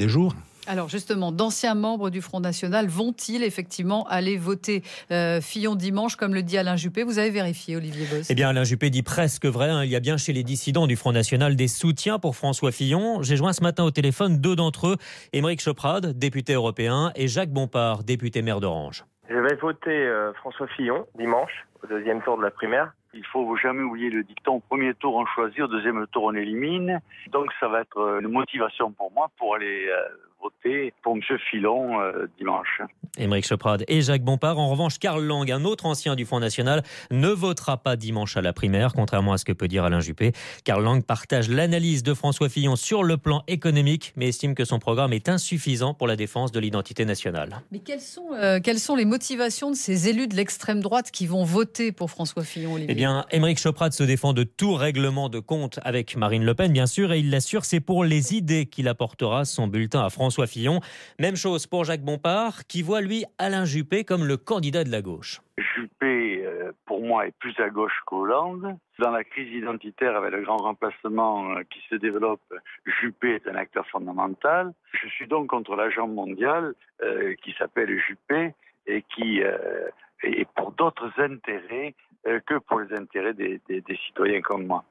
des jours. Alors justement, d'anciens membres du Front National vont-ils effectivement aller voter Fillon dimanche, comme le dit Alain Juppé? Vous avez vérifié, Olivier Boss? Eh bien, Alain Juppé dit presque vrai. Il y a bien chez les dissidents du Front National des soutiens pour François Fillon. J'ai joint ce matin au téléphone deux d'entre eux, Aymeric Choprade, député européen, et Jacques Bompard, député maire d'Orange. Je vais voter François Fillon dimanche, au deuxième tour de la primaire. Il faut jamais oublier le dicton, au premier tour on choisit, au deuxième tour on élimine. Donc ça va être une motivation pour moi pour aller voter pour M. Fillon dimanche. Aymeric Choprade et Jacques Bompard. En revanche, Karl Lang, un autre ancien du Front National, ne votera pas dimanche à la primaire, contrairement à ce que peut dire Alain Juppé. Karl Lang partage l'analyse de François Fillon sur le plan économique, mais estime que son programme est insuffisant pour la défense de l'identité nationale. Mais quelles sont les motivations de ces élus de l'extrême droite qui vont voter pour François Fillon, Olivier? Eh bien, Aymeric Choprade se défend de tout règlement de compte avec Marine Le Pen, bien sûr, et il l'assure, c'est pour les idées qu'il apportera son bulletin à François Fillon. Même chose pour Jacques Bompard, qui voit, lui, Alain Juppé comme le candidat de la gauche. Juppé, pour moi, est plus à gauche qu'Hollande. Dans la crise identitaire, avec le grand remplacement qui se développe, Juppé est un acteur fondamental. Je suis donc contre l'agent mondial qui s'appelle Juppé et qui est pour d'autres intérêts que pour les intérêts des citoyens comme moi.